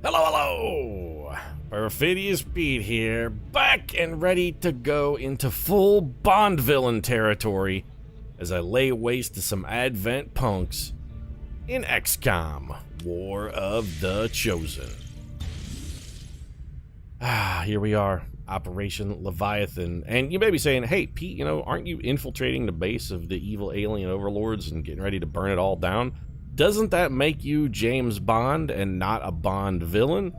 Hello, hello! Perfidious Pete here, back and ready to go into full Bond villain territory as I lay waste to some Advent punks in XCOM, War of the Chosen. Here we are, Operation Leviathan, and you may be saying, hey Pete, aren't you infiltrating the base of the evil alien overlords and getting ready to burn it all down? Doesn't that make you James Bond and not a Bond villain?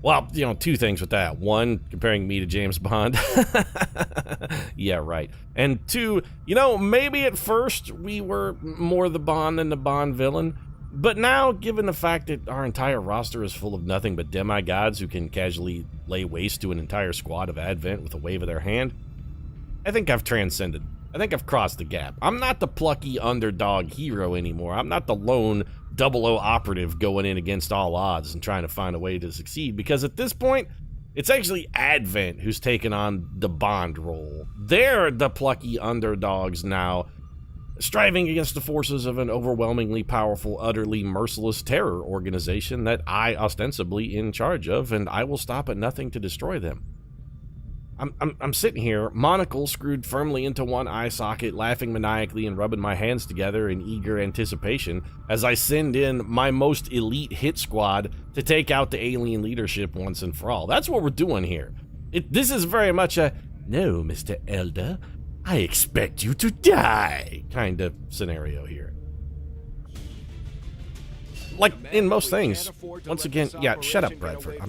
Well, two things with that. One, comparing me to James Bond. Yeah, right. And two, maybe at first we were more the Bond than the Bond villain. But now, given the fact that our entire roster is full of nothing but demigods who can casually lay waste to an entire squad of Advent with a wave of their hand, I think I've transcended. I think I've crossed the gap. I'm not the plucky underdog hero anymore. I'm not the lone 00 operative going in against all odds and trying to find a way to succeed, because at this point, it's actually Advent who's taken on the Bond role. They're the plucky underdogs now, striving against the forces of an overwhelmingly powerful, utterly merciless terror organization that I ostensibly in charge of, and I will stop at nothing to destroy them. I'm sitting here, monocle screwed firmly into one eye socket, laughing maniacally and rubbing my hands together in eager anticipation as I send in my most elite hit squad to take out the alien leadership once and for all. That's what we're doing here. This is very much a, no, Mr. Elder, I expect you to die kind of scenario here. Like in most things, once again, yeah, shut up, Bradford.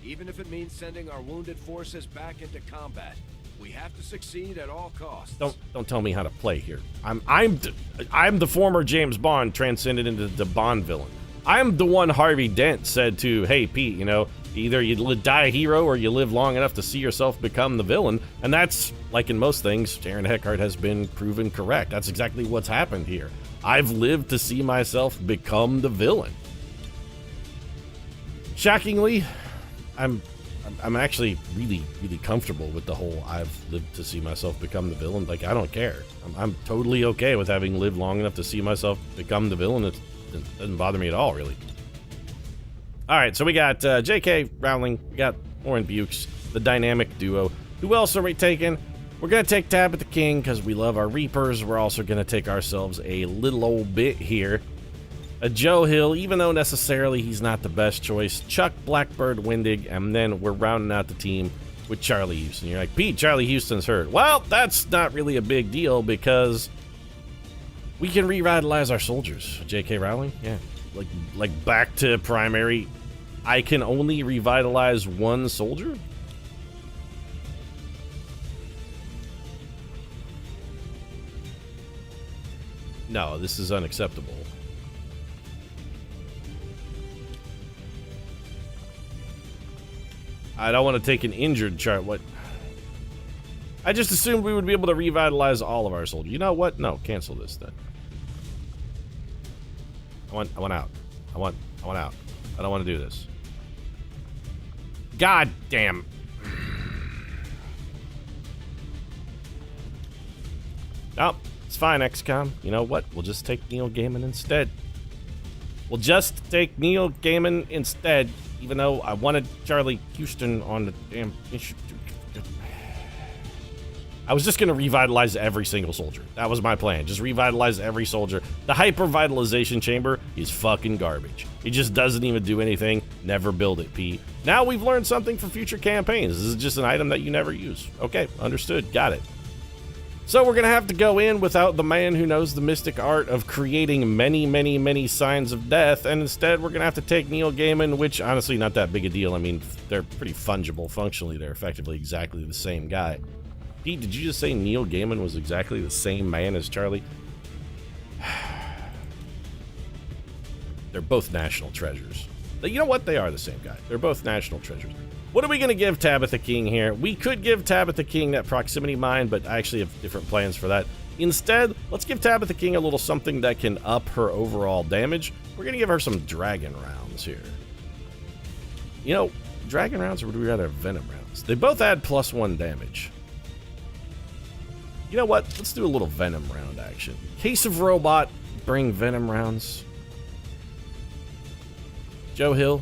Even if it means sending our wounded forces back into combat, we have to succeed at all costs. Don't tell me how to play here. I'm the former James Bond transcended into the Bond villain. I'm the one Harvey Dent said to, hey Pete, either you die a hero or you live long enough to see yourself become the villain. And that's, like in most things, Aaron Eckhart has been proven correct. That's exactly what's happened here. I've lived to see myself become the villain. Shockingly, I'm actually really comfortable with the whole I've lived to see myself become the villain. Like, I don't care. I'm totally okay with having lived long enough to see myself become the villain. It doesn't bother me at all, really. Alright, so we got J.K. Rowling, we got Lauren Bukes, the dynamic duo. Who else are we taking? We're going to take Tabitha King because we love our Reapers. We're also going to take ourselves a little old bit here. A Joe Hill, even though necessarily he's not the best choice. Chuck Blackbird Wendig, and then we're rounding out the team with Charlie Houston. You're like, Pete, Charlie Houston's hurt. Well, that's not really a big deal because we can revitalize our soldiers. J.K. Rowling, yeah, like back to primary. I can only revitalize one soldier? No, this is unacceptable. I don't want to take an injured chart. What? I just assumed we would be able to revitalize all of our soldiers. You know what? No, cancel this then. I want out. I want out. I don't want to do this. God damn. Oh, it's fine, XCOM. You know what? We'll just take Neil Gaiman instead. Even though I wanted Charlie Houston on the damn issue. I was just going to revitalize every single soldier. That was my plan. Just revitalize every soldier. The hyper-vitalization chamber is fucking garbage. It just doesn't even do anything. Never build it, P. Now we've learned something for future campaigns. This is just an item that you never use. Okay, understood. Got it. So we're going to have to go in without the man who knows the mystic art of creating many signs of death, and instead we're going to have to take Neil Gaiman, which honestly not that big a deal. I mean, they're pretty fungible. Functionally, they're effectively exactly the same guy. Pete, did you just say Neil Gaiman was exactly the same man as Charlie? They're both national treasures. You know what? They are the same guy. They're both national treasures. What are we going to give Tabitha King here? We could give Tabitha King that proximity mine, but I actually have different plans for that. Instead, let's give Tabitha King a little something that can up her overall damage. We're going to give her some dragon rounds here. Dragon rounds, or would we rather have venom rounds? They both add +1 damage. You know what? Let's do a little venom round action. Case of robot, bring venom rounds. Joe Hill.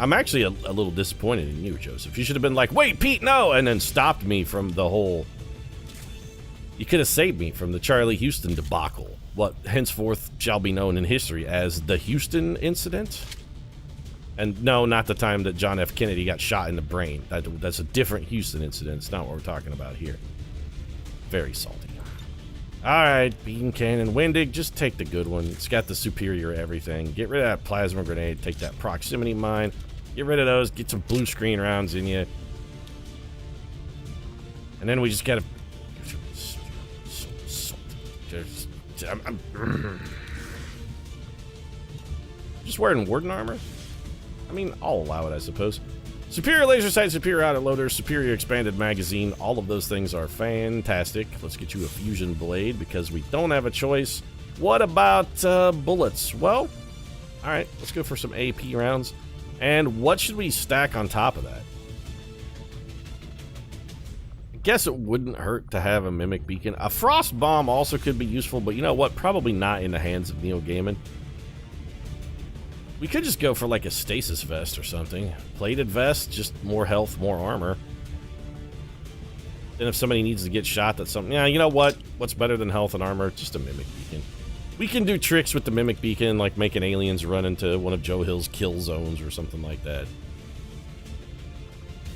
I'm actually a little disappointed in you, Joseph. You should have been like, wait, Pete, no! And then stopped me from the whole... You could have saved me from the Charlie Houston debacle. What henceforth shall be known in history as the Houston incident. And no, not the time that John F. Kennedy got shot in the brain. That's a different Houston incident. It's not what we're talking about here. Very salty. Alright, Bean Cannon. Wendig, just take the good one. It's got the superior everything. Get rid of that plasma grenade. Take that proximity mine. Get rid of those. Get some blue screen rounds in you. And then we just gotta... I'm just wearing warden armor? I mean, I'll allow it, I suppose. Superior laser sight, superior autoloader, superior expanded magazine. All of those things are fantastic. Let's get you a fusion blade because we don't have a choice. What about bullets? Well, all right, let's go for some AP rounds. And what should we stack on top of that? I guess it wouldn't hurt to have a mimic beacon. A frost bomb also could be useful, but you know what? Probably not in the hands of Neil Gaiman. We could just go for like a stasis vest or something. Plated vest, just more health, more armor. Then if somebody needs to get shot, that's something. Yeah, you know what? What's better than health and armor? Just a mimic beacon. We can do tricks with the mimic beacon, like making aliens run into one of Joe Hill's kill zones or something like that.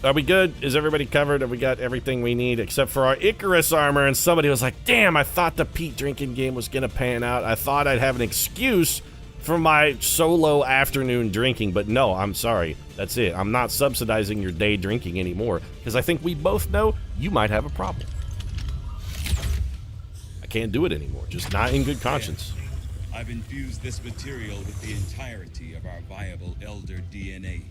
Are we good? Is everybody covered? Have we got everything we need except for our Icarus armor? And somebody was like, damn, I thought the Pete drinking game was going to pan out. I thought I'd have an excuse for my solo afternoon drinking, but no, I'm sorry. That's it. I'm not subsidizing your day drinking anymore, because I think we both know you might have a problem. I can't do it anymore, just not in good conscience. I've infused this material with the entirety of our viable elder DNA.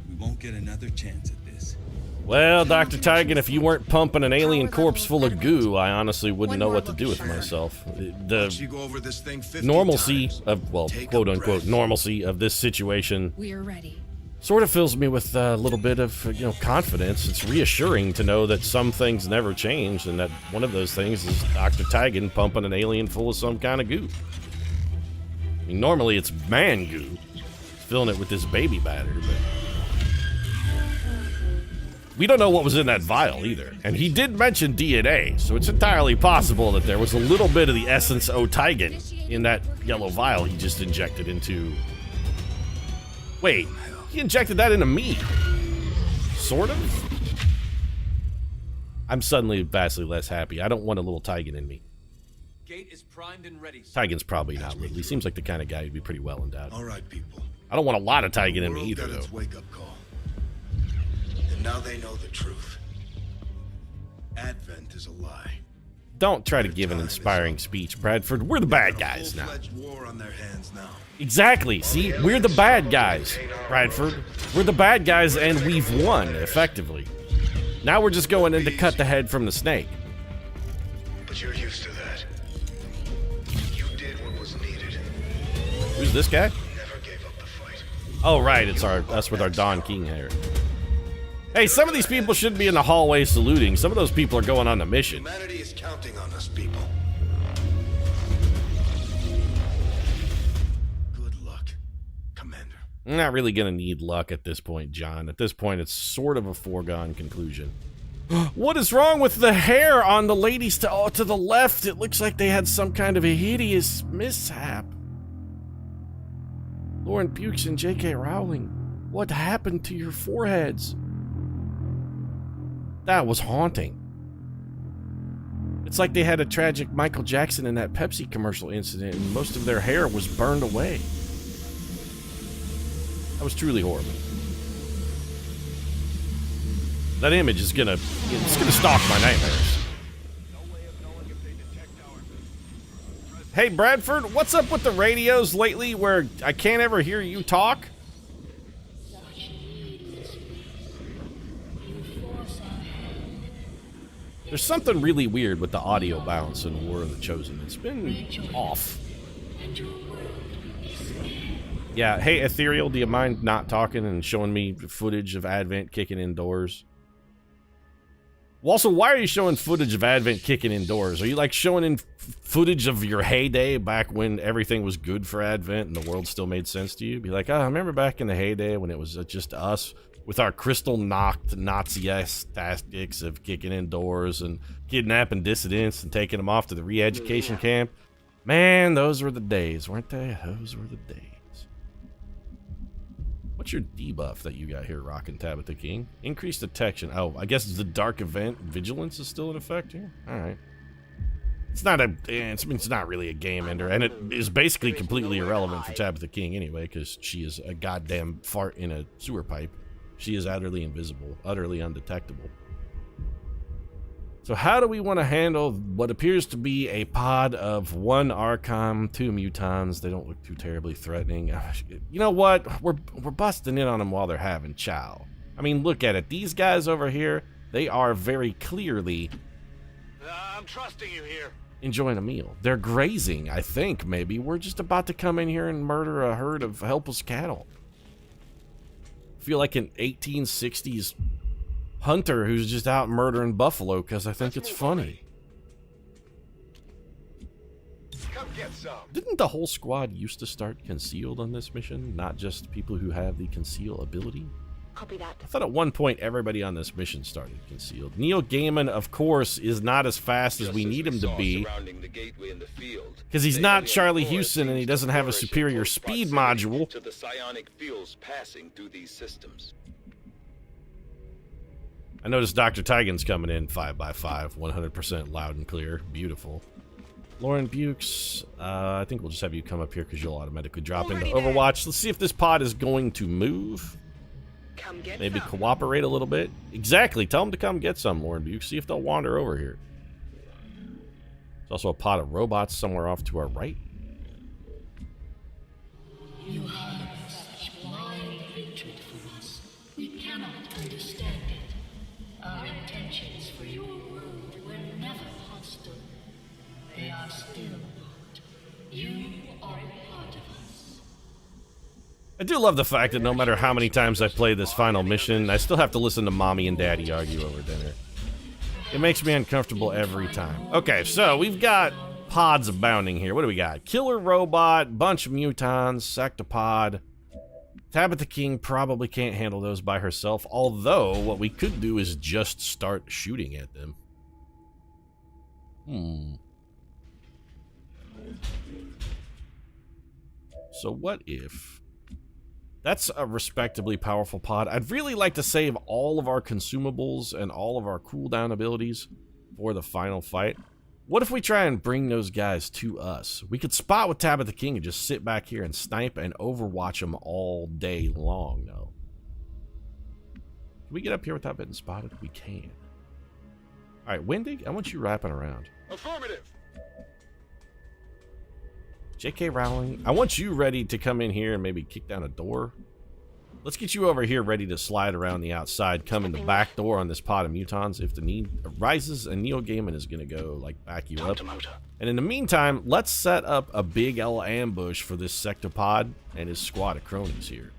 We won't get another chance at this. Well, Dr. Tigan, if you weren't pumping an alien corpse full of goo, I honestly wouldn't know what to do with myself. The normalcy of, well, quote-unquote normalcy of this situation We are ready. sort of fills me with a little bit of, confidence. It's reassuring to know that some things never change, and that one of those things is Dr. Tigan pumping an alien full of some kind of goo. I mean, normally it's man goo, filling it with this baby batter, but... We don't know what was in that vial either. And he did mention DNA, so it's entirely possible that there was a little bit of the essence O Tigan in that yellow vial he just injected into... Wait, he injected that into me. Sort of? I'm suddenly vastly less happy. I don't want a little Tigan in me. Gate is primed and ready. Tigan's probably not little. He seems like the kind of guy who'd be pretty well endowed. All right, people. I don't want a lot of Tigan in me World either, got its though. wake-up call. And now they know the truth. Advent is a lie. Don't try to give an inspiring speech, Bradford. We're the bad guys now. Full-fledged war on their hands now. Exactly. See, we're the bad guys, Bradford. We're the bad guys, and we've won, effectively. Now we're just going in to cut the head from the snake. But you're used to that. You did what was needed. Who's this guy? Never gave up the fight. Oh, right. It's us with our Don King hair. Hey, some of these people shouldn't be in the hallway saluting. Some of those people are going on the mission. Humanity is counting on us, people. Good luck, Commander. I'm not really going to need luck at this point, John. At this point, it's sort of a foregone conclusion. What is wrong with the hair on the ladies to the left? It looks like they had some kind of a hideous mishap. Lauren Pukes and J.K. Rowling, what happened to your foreheads? That was haunting. It's like they had a tragic Michael Jackson in that Pepsi commercial incident and most of their hair was burned away. That was truly horrible. That image is gonna stalk my nightmares. Hey Bradford, what's up with the radios lately where I can't ever hear you talk? There's something really weird with the audio balance in War of the Chosen. It's been off. Yeah, hey Ethereal, do you mind not talking and showing me footage of Advent kicking in doors? Well, also, why are you showing footage of Advent kicking indoors? Are you like showing in footage of your heyday back when everything was good for Advent and the world still made sense to you? Be like, oh, I remember back in the heyday when it was just us with our crystal-knocked Nazi-esque tactics of kicking indoors and kidnapping dissidents and taking them off to the re-education camp. Man, those were the days, weren't they? Those were the days. What's your debuff that you got here, rockin' Tabitha King? Increased detection. Oh, I guess the dark event vigilance is still in effect here? Alright. It's not really a game ender, and it is basically completely irrelevant for Tabitha King anyway, because she is a goddamn fart in a sewer pipe. She is utterly invisible, utterly undetectable. So how do we want to handle what appears to be a pod of 1 Archon, 2 Mutons? They don't look too terribly threatening. You know what? We're busting in on them while they're having chow. I mean, look at it. These guys over here, they are very clearly... I'm trusting you here. Enjoying a meal. They're grazing, I think, maybe. We're just about to come in here and murder a herd of helpless cattle. I feel like an 1860s... hunter who's just out murdering buffalo because I think it's funny. Come get some. Didn't the whole squad used to start concealed on this mission, not just people who have the conceal ability? Copy that. I thought at one point everybody on this mission started concealed. Neil Gaiman, of course, is not as fast as we need him to be because he's not Charlie Houston and he doesn't have a superior speed module. To the psionic fields passing through these systems. I noticed Dr. Tigan's coming in 5x5, 100% loud and clear. Beautiful. Lauren Bukes, I think we'll just have you come up here because you'll automatically drop into Overwatch. Let's see if this pod is going to move. Come get Maybe some. cooperate a little bit. Exactly. Tell them to come get some, Lauren Bukes. See if they'll wander over here. There's also a pod of robots somewhere off to our right. You have such blind hatred for us. We cannot understand it. Our intentions for your world were never hostile. They are still not. You are a part of us. I do love the fact that no matter how many times I play this final mission, I still have to listen to Mommy and Daddy argue over dinner. It makes me uncomfortable every time. Okay, so we've got pods abounding here. What do we got? Killer robot, bunch of mutons, sectopod. Tabitha King probably can't handle those by herself, although what we could do is just start shooting at them. So what if... That's a respectably powerful pod. I'd really like to save all of our consumables and all of our cooldown abilities for the final fight. What if we try and bring those guys to us? We could spot with Tabitha King and just sit back here and snipe and overwatch them all day long, though. Can we get up here without getting spotted? We can. Alright, Wendig, I want you wrapping around. Affirmative. J.K. Rowling, I want you ready to come in here and maybe kick down a door. Let's get you over here ready to slide around the outside, come in the back door on this pod of mutons if the need arises, and Neil Gaiman is going to go, like, back you up. And in the meantime, let's set up a big L ambush for this sectopod and his squad of cronies here.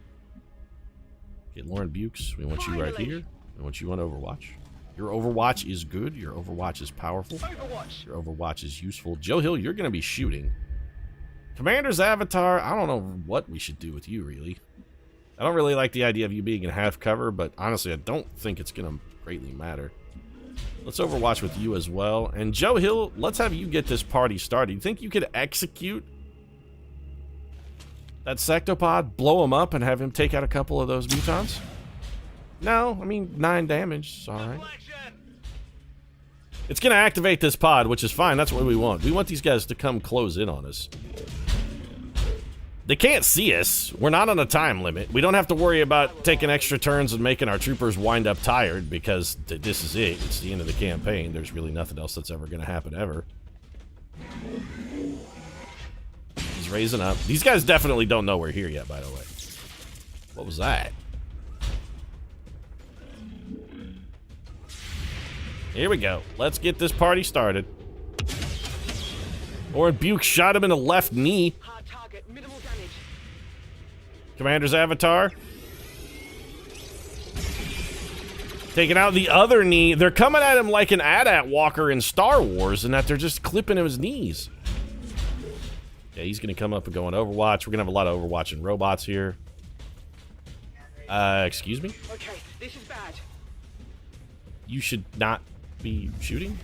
Okay, Lauren Bukes, we want you right here. We want you on Overwatch. Your Overwatch is good. Your Overwatch is powerful. Your Overwatch is useful. Joe Hill, you're going to be shooting. Commander's Avatar, I don't know what we should do with you, really. I don't really like the idea of you being in half cover, but honestly, I don't think it's going to greatly matter. Let's Overwatch with you as well. And Joe Hill, let's have you get this party started. You think you could execute that sectopod, blow him up, and have him take out a couple of those mutons? No, I mean, 9 damage, it's alright. It's going to activate this pod, which is fine. That's what we want. We want these guys to come close in on us. They can't see us. We're not on a time limit. We don't have to worry about taking extra turns and making our troopers wind up tired because this is it. It's the end of the campaign. There's really nothing else that's ever going to happen ever. He's raising up. These guys definitely don't know we're here yet, by the way. What was that? Here we go. Let's get this party started. Lauren Buke shot him in the left knee. Hard target, minimal damage. Commander's Avatar. Taking out the other knee. They're coming at him like an AT-AT walker in Star Wars, and that they're just clipping his knees. Yeah, he's going to come up and go on Overwatch. We're going to have a lot of Overwatch and robots here. Excuse me? Okay, this is bad. You should not be shooting?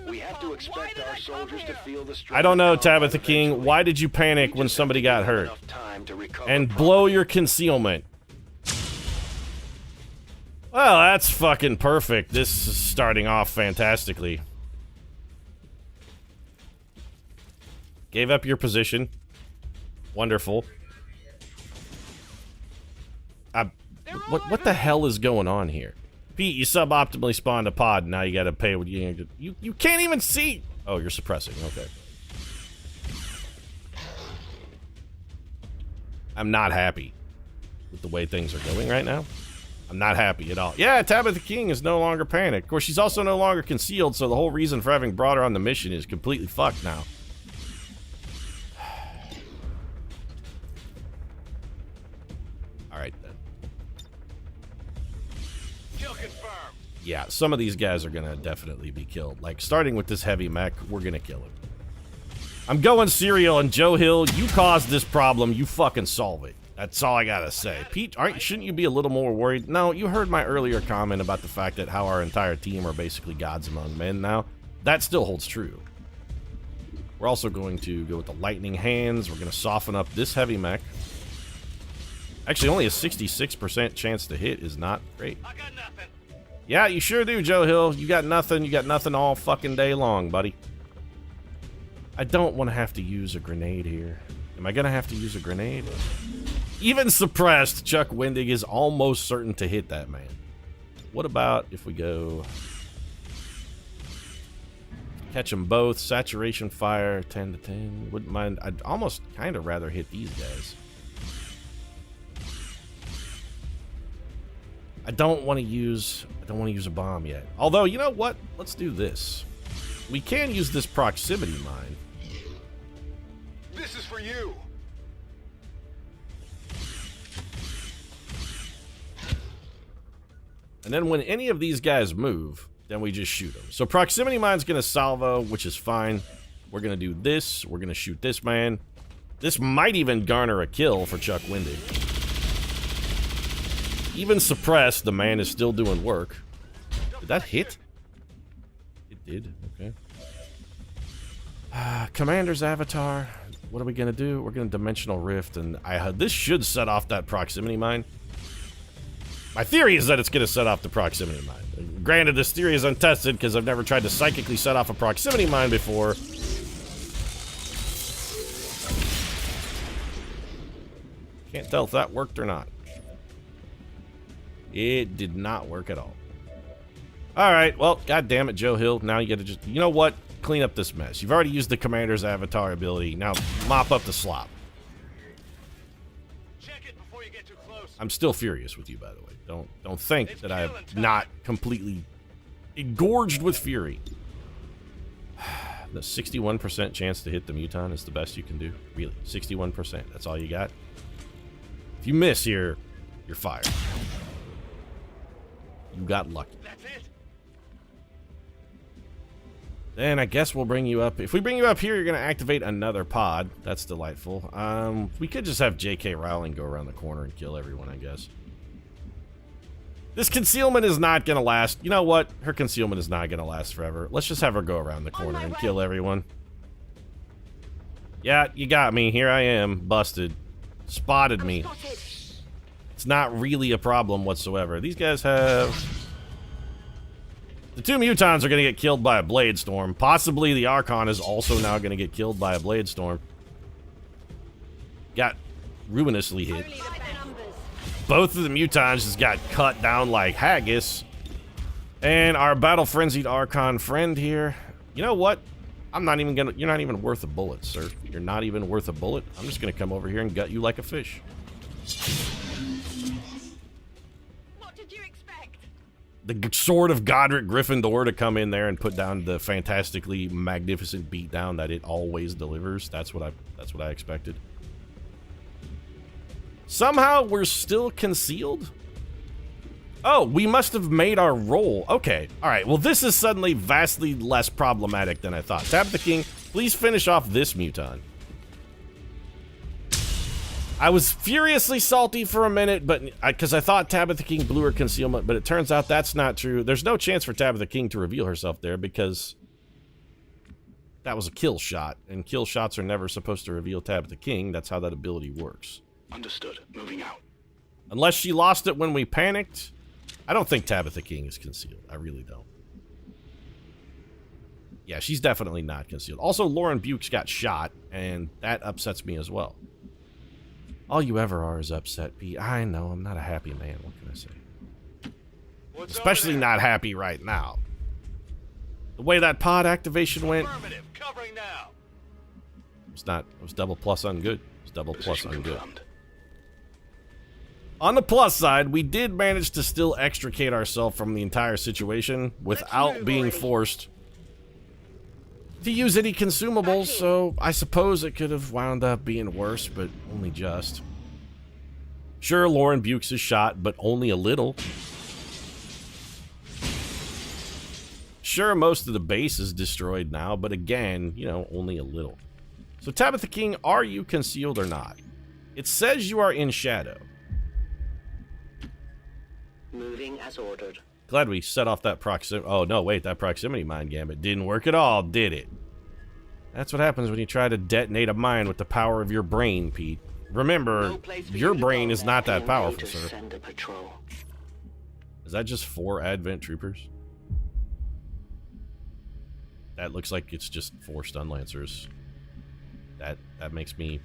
We have to expect our soldiers to feel the strain. I don't know, of combat Tabitha King. eventually. Why did you panic We when just somebody have to got give hurt? enough time to recover And properly. blow your concealment. Well, that's fucking perfect. This is starting off fantastically. Gave up your position. Wonderful. What the hell is going on here? Pete, you suboptimally spawned a pod. Now you gotta pay what you can't even see. Oh, you're suppressing. Okay. I'm not happy with the way things are going right now. I'm not happy at all. Yeah, Tabitha King is no longer panicked. Of course, she's also no longer concealed, so the whole reason for having brought her on the mission is completely fucked now. Alright then. Kill confirmed. Yeah, some of these guys are gonna definitely be killed. Like, starting with this heavy mech, we're gonna kill him. I'm going Serial, and Joe Hill, you caused this problem, you fucking solve it. That's all I gotta say. Pete, shouldn't you be a little more worried? No, you heard my earlier comment about the fact that how our entire team are basically gods among men now. That still holds true. We're also going to go with the lightning hands. We're gonna soften up this heavy mech. Actually, only a 66% chance to hit is not great. I got nothing. Yeah, you sure do, Joe Hill. You got nothing all fucking day long, buddy. I don't want to have to use a grenade here. Am I gonna have to use a grenade? Even suppressed, Chuck Wendig is almost certain to hit that man. What about if we go... catch them both, saturation fire, 10 to 10. Wouldn't mind. I'd almost kind of rather hit these guys. I don't want to use a bomb yet. Although, you know what? Let's do this. We can use this proximity mine. This is for you. And then when any of these guys move, then we just shoot them. So proximity mine's going to salvo, which is fine. We're going to do this. We're going to shoot this man. This might even garner a kill for Chuck Wendig. Even suppressed, the man is still doing work. Did that hit? It did. Okay. Commander's avatar. What are we going to do? We're going to dimensional rift, and this should set off that proximity mine. My theory is that it's going to set off the proximity mine. Granted, this theory is untested because I've never tried to psychically set off a proximity mine before. Can't tell if that worked or not. It did not work at all. Alright, well, god damn it, Joe Hill. Now you gotta just, you know what? Clean up this mess. You've already used the commander's avatar ability. Now mop up the slop. Check it before you get too close. I'm still furious with you, by the way. Don't think that I'm not completely engorged with fury. The 61% chance to hit the Muton is the best you can do. Really, 61%. That's all you got. If you miss here, you're fired. You got lucky. That's it. Then I guess we'll bring you up. If we bring you up here, you're going to activate another pod. That's delightful. We could just have J.K. Rowling go around the corner and kill everyone, I guess. This concealment is not going to last. You know what? Her concealment is not going to last forever. Let's just have her go around the corner and kill everyone. Yeah, you got me. Here I am. Busted. Spotted me. It's not really a problem whatsoever. These guys have... The two Mutons are going to get killed by a Blade Storm. Possibly the Archon is also now going to get killed by a Blade Storm. Got ruinously hit. Both of the Mutons just got cut down like haggis. And our battle-frenzied Archon friend here... You know what? I'm not even gonna... You're not even worth a bullet, sir. You're not even worth a bullet. I'm just going to come over here and gut you like a fish. What did you expect? The sword of Godric Gryffindor to come in there and put down the fantastically magnificent beatdown that it always delivers. That's what I expected. Somehow we're still concealed? Oh, we must have made our roll. Okay, all right. Well, this is suddenly vastly less problematic than I thought. Tabitha King, please finish off this Muton. I was furiously salty for a minute, but because I thought Tabitha King blew her concealment, but it turns out that's not true. There's no chance for Tabitha King to reveal herself there because that was a kill shot, and kill shots are never supposed to reveal Tabitha King. That's how that ability works. Understood. Moving out. Unless she lost it when we panicked. I don't think Tabitha King is concealed. I really don't. Yeah, she's definitely not concealed. Also, Lauren Bukes got shot, and that upsets me as well. All you ever are is upset, Pete. I know, I'm not a happy man. What can I say? Especially not happy right now. The way that pod activation went. Covering now. It was double plus ungood. It was double plus Position ungood. confirmed. On the plus side, we did manage to still extricate ourselves from the entire situation without being forced to use any consumables, so I suppose it could have wound up being worse, but only just. Sure, Lauren Bukes is shot, but only a little. Sure, most of the base is destroyed now, but again, you know, only a little. So Tabitha King, are you concealed or not? It says you are in shadow. Moving as ordered. Glad we set off that proximity. Oh, no, wait, that proximity mine gambit didn't work at all, did it? That's what happens when you try to detonate a mine with the power of your brain, Pete. Remember, your brain is not that powerful, sir. Send a patrol. Is that just 4 Advent Troopers? That looks like it's just 4 Stun Lancers. That makes me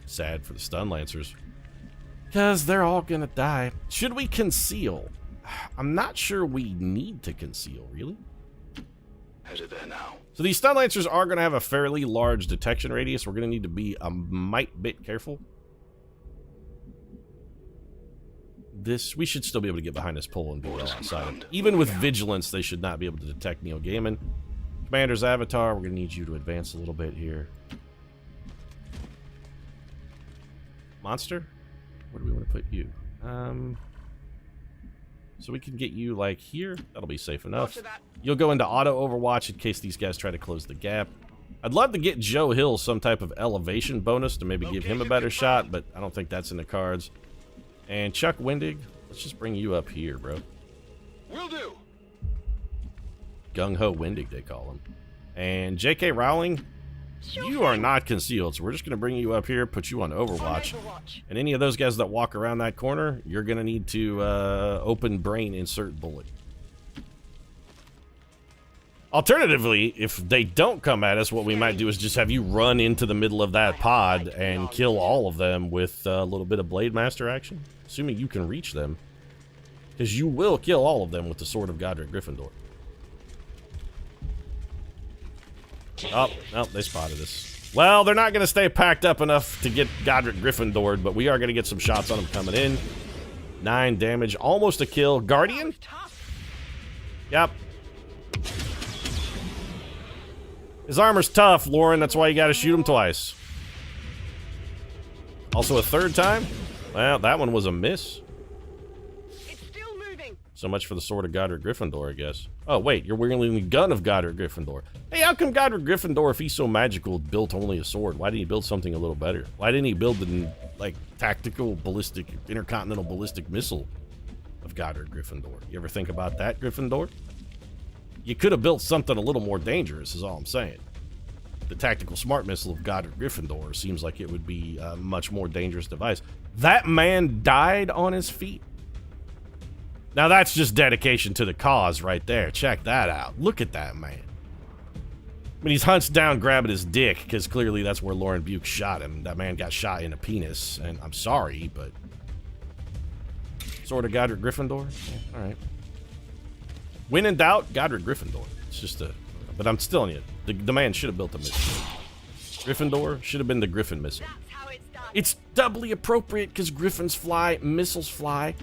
sad for the Stun Lancers. Because they're all gonna die. Should we conceal? I'm not sure we need to conceal, really. Headed there now. So these Stun Lancers are gonna have a fairly large detection radius. We're gonna need to be a mite bit careful. We should still be able to get behind this pole and be well outside. Even with vigilance, they should not be able to detect Neil Gaiman. Commander's Avatar, we're gonna need you to advance a little bit here. Monster? Where do we want to put you? So we can get you, like, here. That'll be safe enough. You'll go into auto Overwatch in case these guys try to close the gap. I'd love to get Joe Hill some type of elevation bonus to maybe give him a better shot, but I don't think that's in the cards. And Chuck Wendig, let's just bring you up here, bro. Will do. Gung-Ho Wendig, they call him. And J.K. Rowling, you are not concealed, so we're just going to bring you up here, put you on Overwatch. And any of those guys that walk around that corner, you're going to need to open brain insert bullet. Alternatively, if they don't come at us, what we might do is just have you run into the middle of that pod and kill all of them with a little bit of Blade Master action. Assuming you can reach them. Because you will kill all of them with the Sword of Godric Gryffindor. Oh, no, they spotted us. Well, they're not going to stay packed up enough to get Godric Gryffindor, but we are going to get some shots on them coming in. 9 damage, almost a kill. Guardian? Yep. His armor's tough, Lauren. That's why you got to shoot him twice. Also a 3rd time? Well, that one was a miss. It's still moving. So much for the Sword of Godric Gryffindor, I guess. Oh, wait, you're wielding the gun of Godric Gryffindor. Hey, how come Godric Gryffindor, if he's so magical, built only a sword? Why didn't he build something a little better? Why didn't he build the, like, tactical ballistic, intercontinental ballistic missile of Godric Gryffindor? You ever think about that, Gryffindor? You could have built something a little more dangerous, is all I'm saying. The tactical smart missile of Godric Gryffindor seems like it would be a much more dangerous device. That man died on his feet. Now that's just dedication to the cause right there. Check that out. Look at that man. I mean, he's hunched down grabbing his dick, because clearly that's where Lauren Buke shot him. That man got shot in the penis, and I'm sorry, but... Sword of Godric Gryffindor? Yeah, alright. When in doubt, Godric Gryffindor. It's just a... But I'm still telling you, the man should have built a missile. Gryffindor should have been the Griffin missile. That's how it's done. It's doubly appropriate because Griffins fly, missiles fly.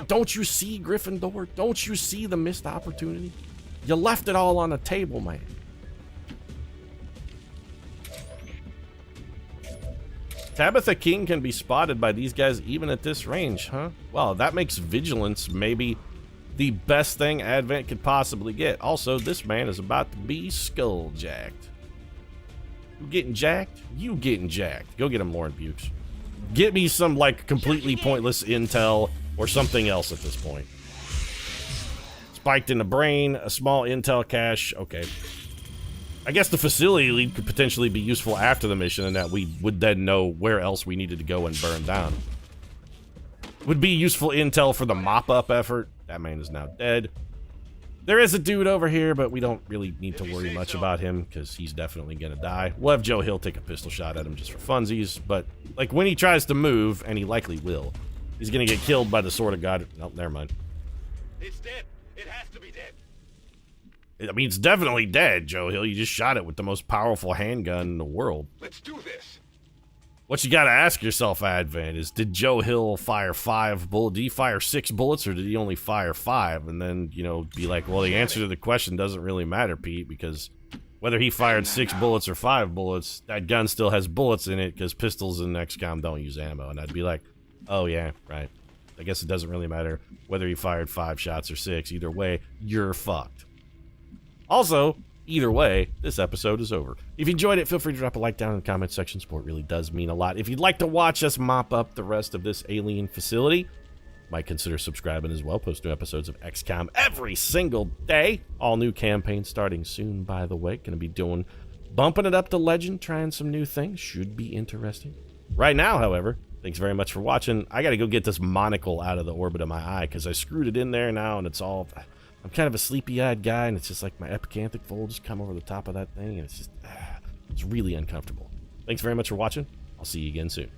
Don't you see, Gryffindor? Don't you see the missed opportunity? You left it all on the table, man. Tabitha King can be spotted by these guys even at this range, huh? Well, that makes vigilance maybe the best thing Advent could possibly get. Also, this man is about to be skull-jacked. You getting jacked? You getting jacked. Go get him, Lauren Bukes. Get me some, like, completely pointless intel or something else at this point. Spiked in the brain, a small intel cache. Okay. I guess the facility lead could potentially be useful after the mission, and that we would then know where else we needed to go and burn down. Would be useful intel for the mop-up effort. That man is now dead. There is a dude over here, but we don't really need to worry much about him, because he's definitely gonna die. We'll have Joe Hill take a pistol shot at him just for funsies, but, like, when he tries to move, and he likely will, he's gonna get killed by the Sword of God. Nope, never mind. It's dead. It has to be dead. I mean, it's definitely dead, Joe Hill. You just shot it with the most powerful handgun in the world. Let's do this. What you gotta ask yourself, Advent, is did Joe Hill fire 5 bullets? Did he fire 6 bullets, or did he only fire 5? And then, you know, be like, well, the answer to the question doesn't really matter, Pete, because whether he fired 6 bullets or 5 bullets, that gun still has bullets in it, because pistols in XCOM don't use ammo. And I'd be like, oh yeah, right. I guess it doesn't really matter whether he fired 5 shots or 6. Either way, you're fucked. Also, either way, this episode is over. If you enjoyed it, feel free to drop a like down in the comment section. Support really does mean a lot. If you'd like to watch us mop up the rest of this alien facility, might consider subscribing as well. Post new episodes of XCOM every single day. All new campaigns starting soon, by the way. Gonna be bumping it up to Legend, trying some new things. Should be interesting. Right now, however, thanks very much for watching. I gotta go get this monocle out of the orbit of my eye, because I screwed it in there now, and it's all... I'm kind of a sleepy-eyed guy, and it's just like my epicanthic fold just come over the top of that thing, and it's just... it's really uncomfortable. Thanks very much for watching. I'll see you again soon.